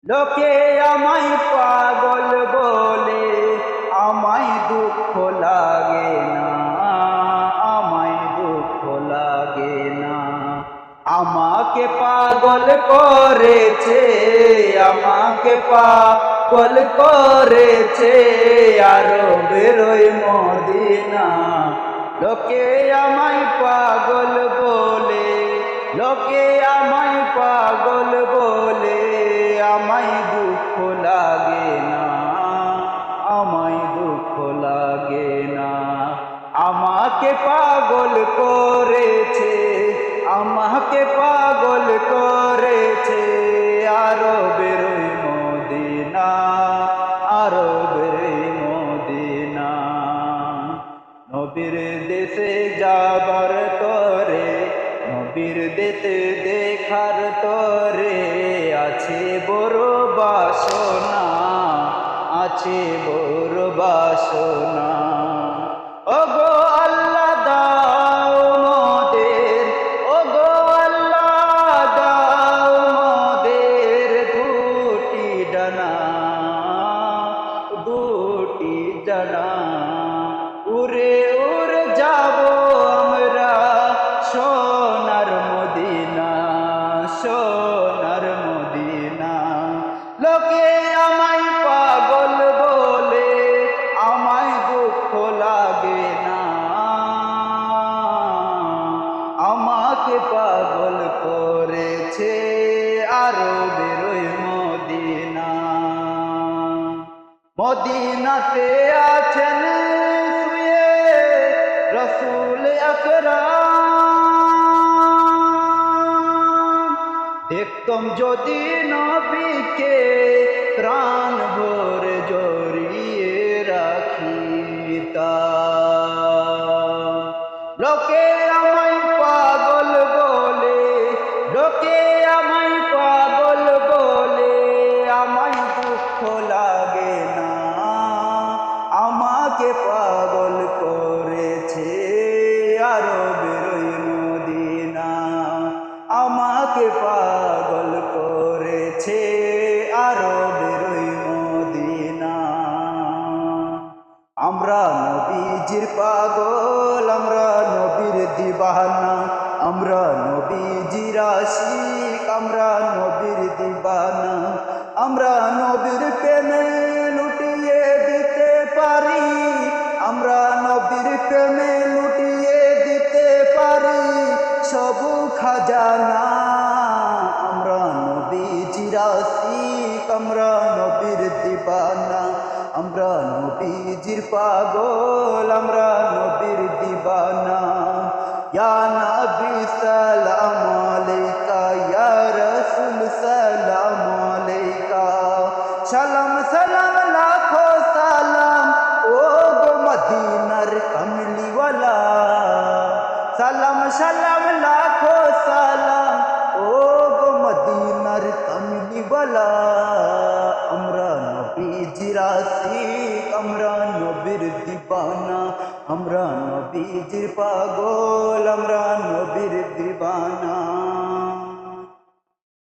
লোকে আমায় পাগল বলে, আমায় দুঃখ লাগে না, আমায় দুঃখ লাগে না। আমাকে পাগল করেছে, আমাকে পাগল করেছে আরো বেরোয় মদিনা। লোকে আমায় পাগল বলে, লোকে আমায় পাগল বলে, আমায় দুঃখ লাগে না, আমায় দুঃখ লাগে না। আমাকে পাগল করেছে, আমাকে পাগল করেছে আরো বেরোয় মদিনা, আরো বেরোয় মদিনা। নবীর দেশে যাবার তরে, নবীর দেশে দেখার তরে আছে বড় বাসনা, আছে বড় বাসনা। ওগো আল্লাহ দাও মোদের, ওগো আল্লাহ দাও মোদের দুটি ডানা, দুটি ডানা। উড়ে উড়ে যাব আমরা সোনার মদিনা, সোনার মদিনা। লোকে আমায় পাগল বলে, আমায় দুঃখ লাগে না, আমাকে পাগল করেছে আরো বেরোয় মদিনা। মদিনাতে আছেন শুয়ে রসুল আকরাম, দেখতাম যদি নবীকে প্রাণ ভরে জড়িয়ে রাখিতাম। লোকে আমায় পাগল বলে, লোকে আমায় পাগল বলে, আমায় দুঃখ লাগে না, আমাকে পাগল করেছে আরো বেরোয় মদিনা, আমাকে পাগল করেছে আরো বেরোয় মদিনা। আমরা নবীজির পাগল, আমরা নবীর দিবানা, আমরা নবীজির আশিক, আমরা নবীর দিবানা। আমরা নবীর প্রেমে লুটিয়ে দিতে পারি, আমরা নবীর প্রেমে লুটিয়ে দিতে পারি সব খাজানা। আমরা নবীজির আশিক, আমরা নবীর দিবানা, আমরা নবীজির পাগল, আমরা নবীর দিবানা। ইয়া নবী সালাম আলাইকা, ইয়া রাসূল সালাম আলাইকা। সালাম সালাম লাখো সালাম ও গো মদিনার কমলিওয়ালা, সালাম সালাম লাখো সালাম ও গো মদিনার কমলিওয়ালা। আমরা নবীজির আশিক, আমরা নবীর দিবানা, আমরা নবীজির পাগল, আমরা নবীর দিবানা।